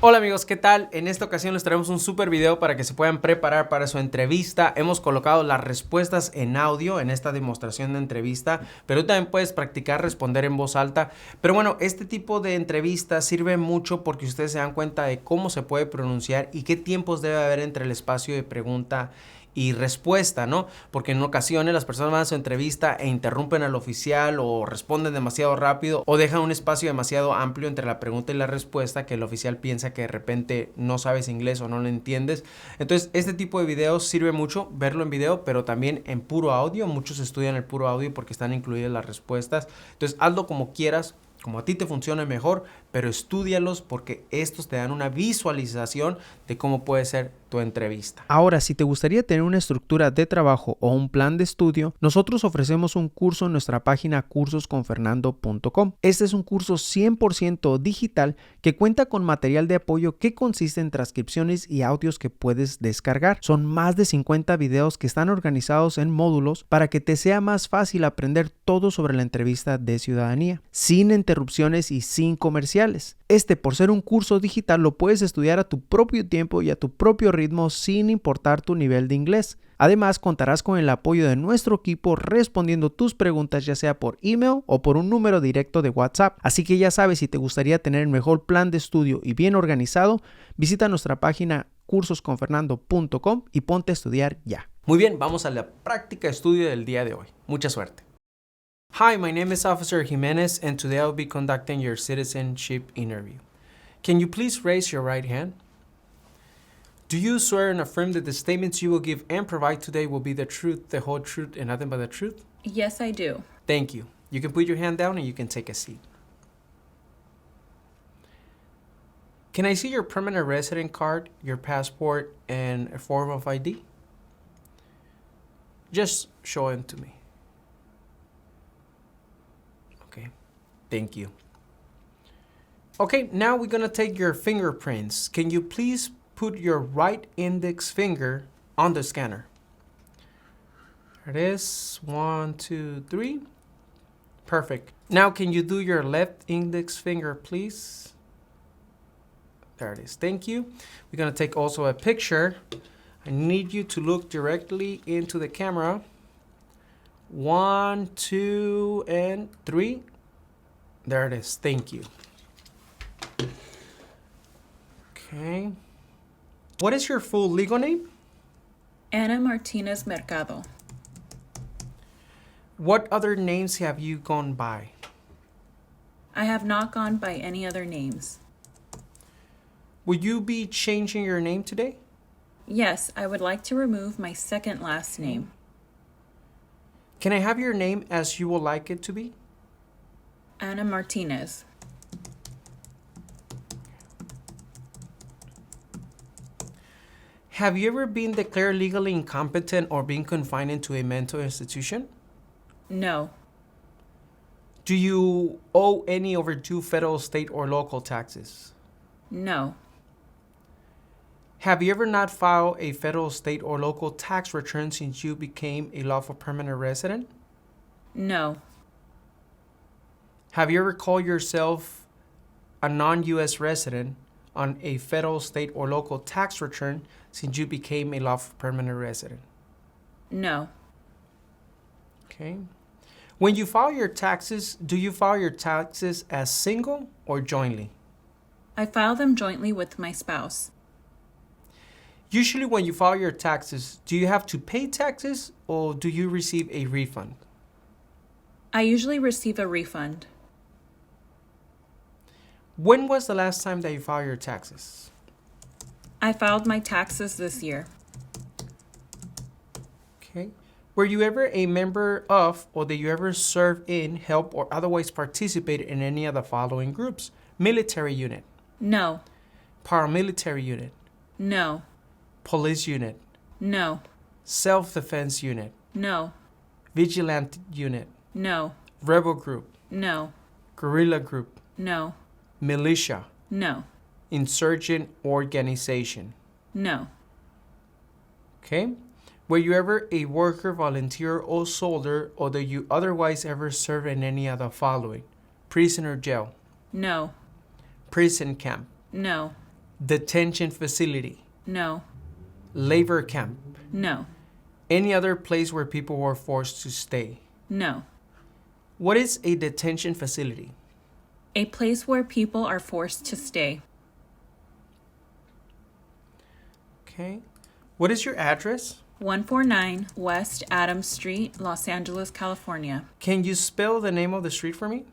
Hola amigos, ¿qué tal? En esta ocasión les traemos un súper video para que se puedan preparar para su entrevista. Hemos colocado las respuestas en audio en esta demostración de entrevista, pero tú también puedes practicar responder en voz alta. Pero bueno, este tipo de entrevista sirve mucho porque ustedes se dan cuenta de cómo se puede pronunciar y qué tiempos debe haber entre el espacio de pregunta y respuesta, ¿no? Porque en ocasiones las personas van a su entrevista e interrumpen al oficial o responden demasiado rápido o dejan un espacio demasiado amplio entre la pregunta y la respuesta que el oficial piensa que de repente no sabes inglés o no lo entiendes. Entonces, este tipo de videos sirve mucho verlo en video, pero también en puro audio. Muchos estudian el puro audio porque están incluidas las respuestas. Entonces, hazlo como quieras, como a ti te funcione mejor, pero estúdialos porque estos te dan una visualización de cómo puede ser tu entrevista. Ahora, si te gustaría tener una estructura de trabajo o un plan de estudio, nosotros ofrecemos un curso en nuestra página cursosconfernando.com. Este es un curso 100% digital que cuenta con material de apoyo que consiste en transcripciones y audios que puedes descargar. Son más de 50 videos que están organizados en módulos para que te sea más fácil aprender todo sobre la entrevista de ciudadanía, sin interrupciones y sin comerciales. Por ser un curso digital, lo puedes estudiar a tu propio tiempo y a tu propio ritmo sin importar tu nivel de inglés. Además, contarás con el apoyo de nuestro equipo respondiendo tus preguntas ya sea por email o por un número directo de WhatsApp. Así que ya sabes, si te gustaría tener el mejor plan de estudio y bien organizado, visita nuestra página cursosconfernando.com y ponte a estudiar ya. Muy bien, vamos a la práctica de estudio del día de hoy. Mucha suerte. Hi, my name is Officer Jimenez, and today I'll be conducting your citizenship interview. Can you please raise your right hand? Do you swear and affirm that the statements you will give and provide today will be the truth, the whole truth, and nothing but the truth? Yes, I do. Thank you. You can put your hand down and you can take a seat. Can I see your permanent resident card, your passport, and a form of ID? Just show them to me. Okay, thank you. Okay, now we're gonna take your fingerprints. Can you please put your right index finger on the scanner? There it is, 1, 2, 3. Perfect. Now can you do your left index finger, please? There it is, thank you. We're gonna take also a picture. I need you to look directly into the camera. 1, 2, and 3. There it is. Thank you. Okay. What is your full legal name? Ana Martinez Mercado. What other names have you gone by? I have not gone by any other names. Will you be changing your name today? Yes, I would like to remove my second last name. Can I have your name as you would like it to be? Ana Martinez. Have you ever been declared legally incompetent or been confined into a mental institution? No. Do you owe any overdue federal, state, or local taxes? No. Have you ever not filed a federal, state, or local tax return since you became a lawful permanent resident? No. Have you ever called yourself a non-U.S. resident on a federal, state, or local tax return since you became a lawful permanent resident? No. Okay. When you file your taxes, do you file your taxes as single or jointly? I file them jointly with my spouse. Usually when you file your taxes, do you have to pay taxes or do you receive a refund? I usually receive a refund. When was the last time that you filed your taxes? I filed my taxes this year. Okay. Were you ever a member of or did you ever serve in, help, or otherwise participate in any of the following groups? Military unit, No. paramilitary unit, No. police unit, No. self-defense unit, No. vigilante unit, No. rebel group, No. guerrilla group, No. militia, No. insurgent organization. No. Okay? Were you ever a worker, volunteer, or soldier, or did you otherwise ever serve in any of the following? Prison or jail, No. prison camp, No. Detention facility. No. Labor camp. No. Any other place where people were forced to stay. No. What is a detention facility? A place where people are forced to stay. Okay. What is your address? 149 West Adams Street, Los Angeles, California. Can you spell the name of the street for me?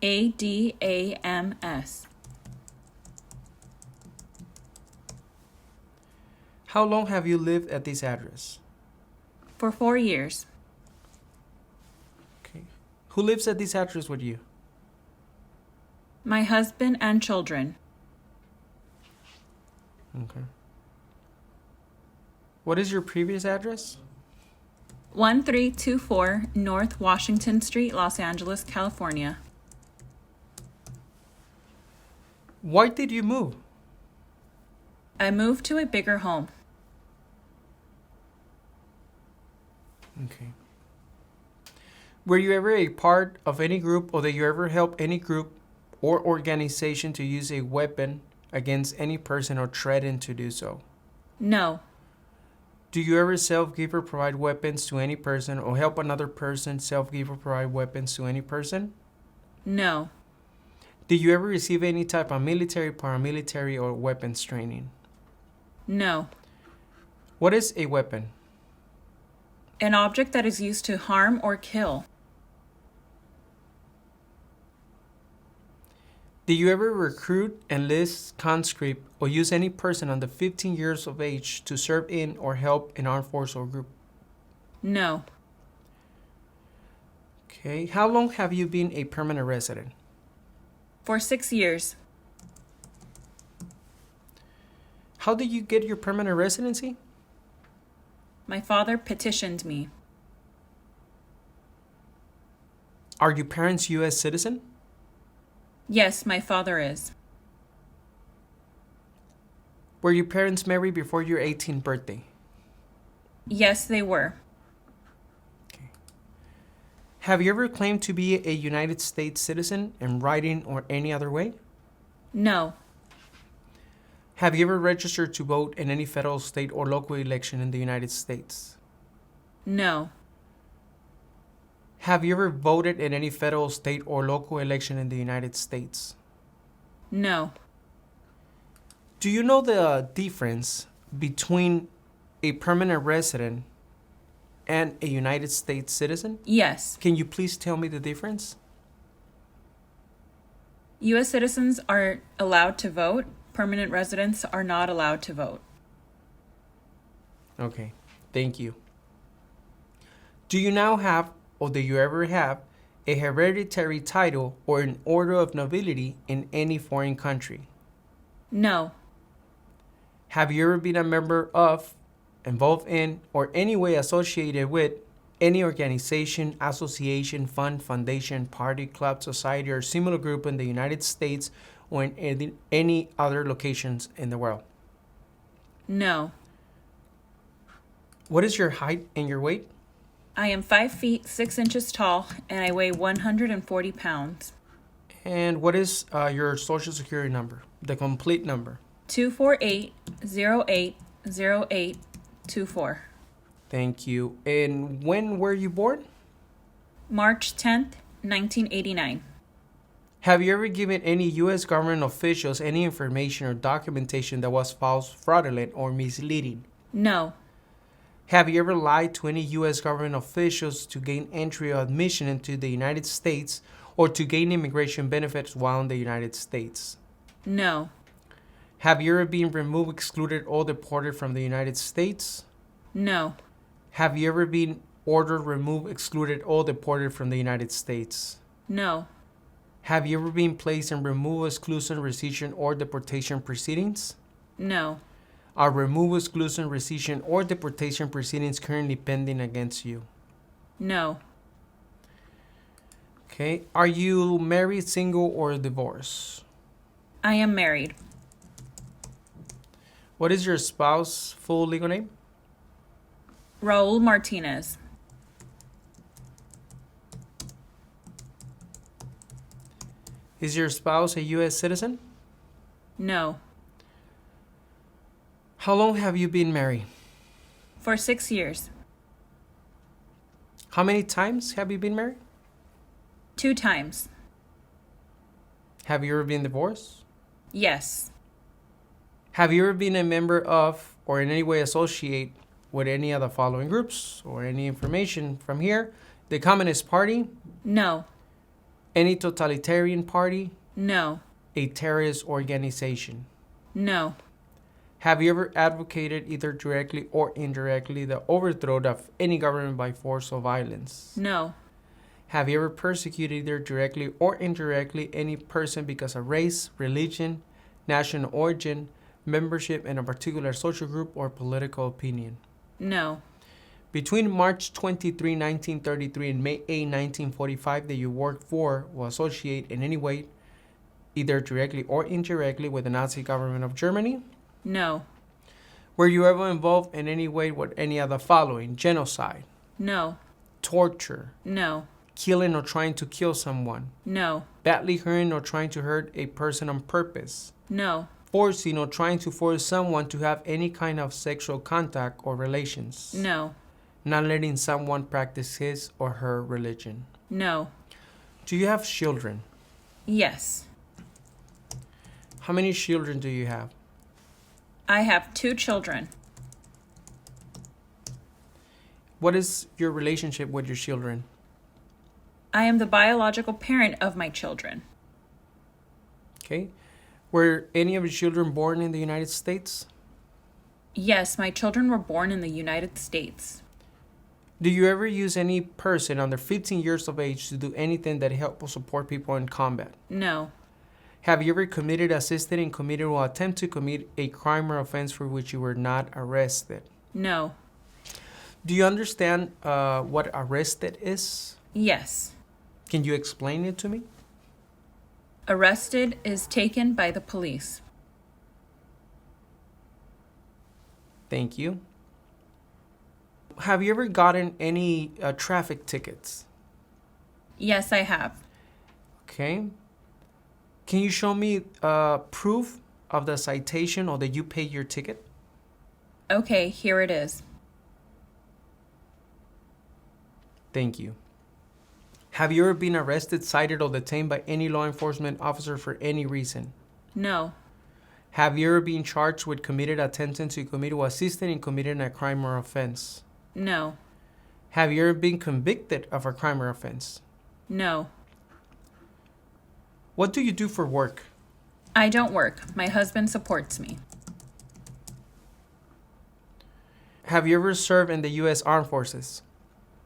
ADAMS. How long have you lived at this address? For 4 years. Okay. Who lives at this address with you? My husband and children. Okay. What is your previous address? 1324 North Washington Street, Los Angeles, California. Why did you move? I moved to a bigger home. Okay. Were you ever a part of any group, or did you ever help any group or organization to use a weapon against any person or threaten to do so? No. Do you ever self-give or provide weapons to any person, or help another person self-give or provide weapons to any person? No. Did you ever receive any type of military, paramilitary, or weapons training? No. What is a weapon? An object that is used to harm or kill. Did you ever recruit, enlist, conscript, or use any person under 15 years of age to serve in or help an armed force or group? No. Okay. How long have you been a permanent resident? For 6 years. How did you get your permanent residency? My father petitioned me. Are your parents U.S. citizen? Yes, my father is. Were your parents married before your 18th birthday? Yes, they were. Okay. Have you ever claimed to be a United States citizen in writing or any other way? No. Have you ever registered to vote in any federal, state, or local election in the United States? No. Have you ever voted in any federal, state, or local election in the United States? No. Do you know the difference between a permanent resident and a United States citizen? Yes. Can you please tell me the difference? U.S. citizens are allowed to vote. Permanent residents are not allowed to vote. Okay, thank you. Do you now have, or do you ever have, a hereditary title or an order of nobility in any foreign country? No. Have you ever been a member of, involved in, or any way associated with any organization, association, fund, foundation, party, club, society, or similar group in the United States or in any other locations in the world? No. What is your height and your weight? I am 5 feet 6 inches tall and I weigh 140 pounds. And what is your social security number? The complete number. 248-080824. Thank you. And when were you born? March 10th, 1989. Have you ever given any U.S. government officials any information or documentation that was false, fraudulent, or misleading? No. Have you ever lied to any U.S. government officials to gain entry or admission into the United States or to gain immigration benefits while in the United States? No. Have you ever been removed, excluded, or deported from the United States? No. Have you ever been ordered, removed, excluded, or deported from the United States? No. Have you ever been placed in removal, exclusion, rescission, or deportation proceedings? No. Are removal, exclusion, rescission, or deportation proceedings currently pending against you? No. Okay. Are you married, single, or divorced? I am married. What is your spouse's full legal name? Raul Martinez. Is your spouse a U.S. citizen? No. How long have you been married? For 6 years. How many times have you been married? 2 times. Have you ever been divorced? Yes. Have you ever been a member of or in any way associate with any of the following groups or any information from here? The Communist Party? No. Any totalitarian party? No. A terrorist organization? No. Have you ever advocated either directly or indirectly the overthrow of any government by force or violence? No. Have you ever persecuted either directly or indirectly any person because of race, religion, national origin, membership in a particular social group, or political opinion? No. Between March 23, 1933 and May 8, 1945, that you worked for or associate in any way, either directly or indirectly, with the Nazi government of Germany? No. Were you ever involved in any way with any of the following? Genocide, No. torture, No. killing or trying to kill someone, No. badly hurting or trying to hurt a person on purpose, No. forcing or trying to force someone to have any kind of sexual contact or relations, No. not letting someone practice his or her religion. No. Do you have children? Yes. How many children do you have? I have 2 children. What is your relationship with your children? I am the biological parent of my children. Okay. Were any of your children born in the United States? Yes, my children were born in the United States. Do you ever use any person under 15 years of age to do anything that help or support people in combat? No. Have you ever committed, assisted in, committed, or attempt to commit a crime or offense for which you were not arrested? No. Do you understand what arrested is? Yes. Can you explain it to me? Arrested is taken by the police. Thank you. Have you ever gotten any traffic tickets? Yes, I have. Okay. Can you show me proof of the citation or that you paid your ticket? Okay, here it is. Thank you. Have you ever been arrested, cited, or detained by any law enforcement officer for any reason? No. Have you ever been charged with committed attempting to commit or assisting in committing a crime or offense? No. Have you ever been convicted of a crime or offense? No. What do you do for work? I don't work. My husband supports me. Have you ever served in the U.S. Armed Forces?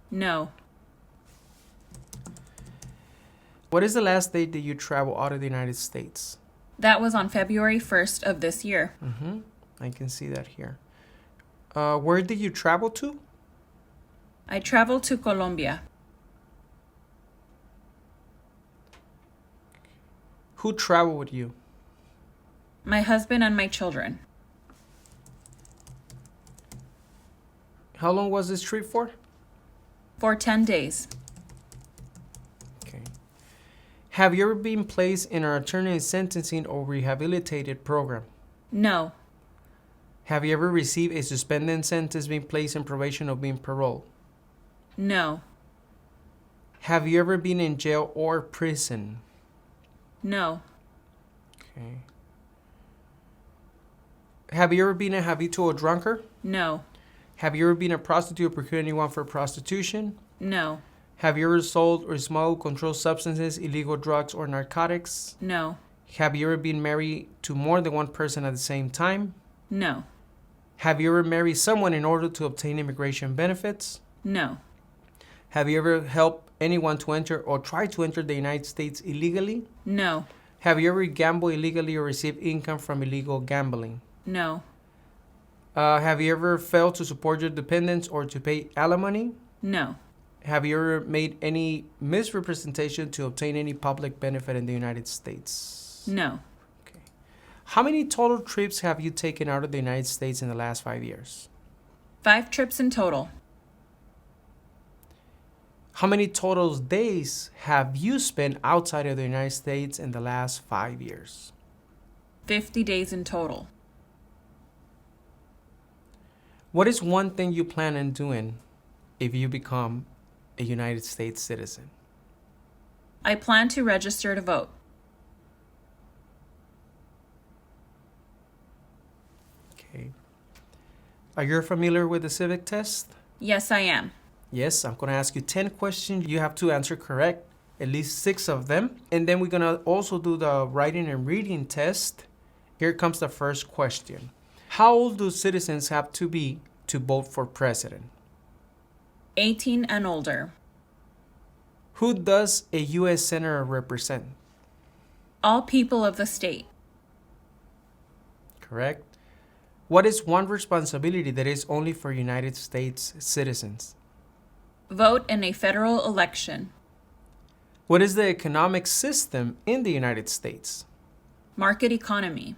No. What is the last date that you travel out of the United States? That was on February 1st of this year. I can see that here. Where did you travel to? I traveled to Colombia. Who traveled with you? My husband and my children. How long was this trip for? For 10 days. Okay. Have you ever been placed in an alternative sentencing or rehabilitated program? No. Have you ever received a suspended sentence, being placed in probation, or being paroled? No. Have you ever been in jail or prison? No. Okay. Have you ever been a habitual drunkard? No. Have you ever been a prostitute or procured anyone for prostitution? No. Have you ever sold or smuggled controlled substances, illegal drugs, or narcotics? No. Have you ever been married to more than one person at the same time? No. Have you ever married someone in order to obtain immigration benefits? No. Have you ever helped anyone to enter or try to enter the United States illegally? No. Have you ever gambled illegally or received income from illegal gambling? No. Have you ever failed to support your dependents or to pay alimony? No. Have you ever made any misrepresentation to obtain any public benefit in the United States? No. Okay. How many total trips have you taken out of the United States in the last 5 years? 5 trips in total. How many total days have you spent outside of the United States in the last 5 years? 50 days in total. What is one thing you plan on doing if you become a United States citizen? I plan to register to vote. Okay. Are you familiar with the civic test? Yes, I am. Yes, I'm going to ask you 10 questions. You have to answer correct, at least 6 of them. And then we're going to also do the writing and reading test. Here comes the first question. How old do citizens have to be to vote for president? 18 and older. Who does a U.S. Senator represent? All people of the state. Correct. What is one responsibility that is only for United States citizens? Vote in a federal election. What is the economic system in the United States? Market economy.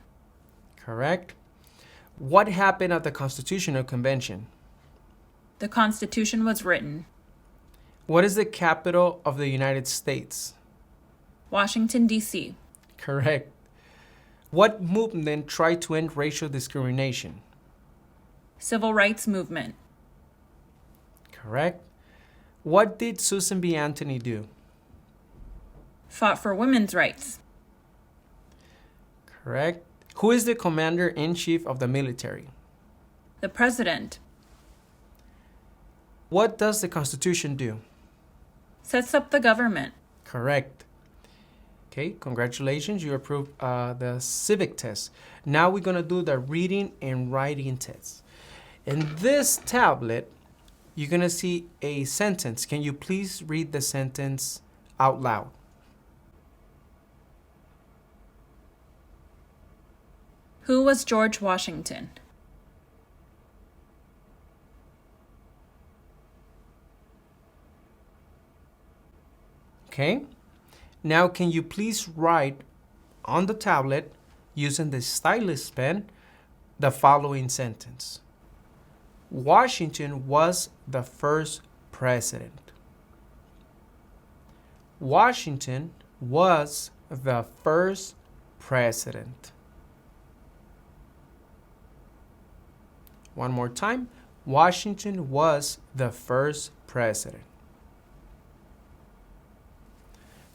Correct. What happened at the Constitutional Convention? The Constitution was written. What is the capital of the United States? Washington, D.C. Correct. What movement tried to end racial discrimination? Civil rights movement. Correct. What did Susan B. Anthony do? Fought for women's rights. Correct. Who is the commander-in-chief of the military? The president. What does the Constitution do? Sets up the government. Correct. Okay, congratulations. You approved the civic test. Now we're going to do the reading and writing test. In this tablet, you're going to see a sentence. Can you please read the sentence out loud? Who was George Washington? Okay. Now, can you please write on the tablet using the stylus pen the following sentence? Washington was the first president. Washington was the first president. One more time. Washington was the first president.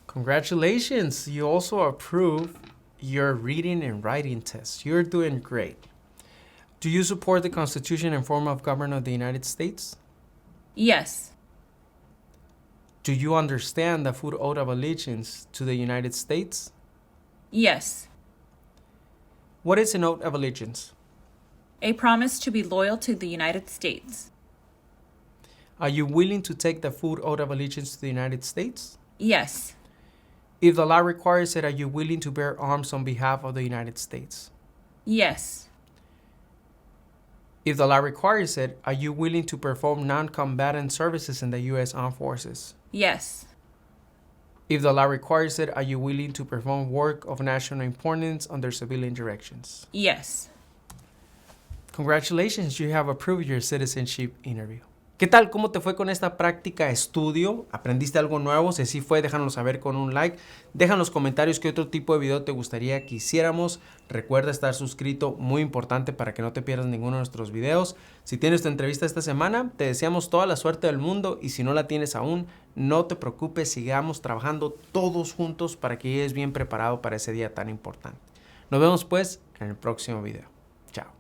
Congratulations. You also approved your reading and writing test. You're doing great. Do you support the Constitution and form of government of the United States? Yes. Do you understand the full oath of allegiance to the United States? Yes. What is an oath of allegiance? A promise to be loyal to the United States. Are you willing to take the full oath of allegiance to the United States? Yes. If the law requires it, are you willing to bear arms on behalf of the United States? Yes. If the law requires it, are you willing to perform non-combatant services in the U.S. Armed Forces? Yes. If the law requires it, are you willing to perform work of national importance under civilian directions? Yes. Congratulations, you have approved your citizenship interview. ¿Qué tal? ¿Cómo te fue con esta práctica estudio? ¿Aprendiste algo nuevo? Si así fue, déjanoslo saber con un like. Deja en los comentarios qué otro tipo de video te gustaría que hiciéramos. Recuerda estar suscrito, muy importante para que no te pierdas ninguno de nuestros videos. Si tienes tu entrevista esta semana, te deseamos toda la suerte del mundo y si no la tienes aún, no te preocupes, sigamos trabajando todos juntos para que llegues bien preparado para ese día tan importante. Nos vemos pues en el próximo video.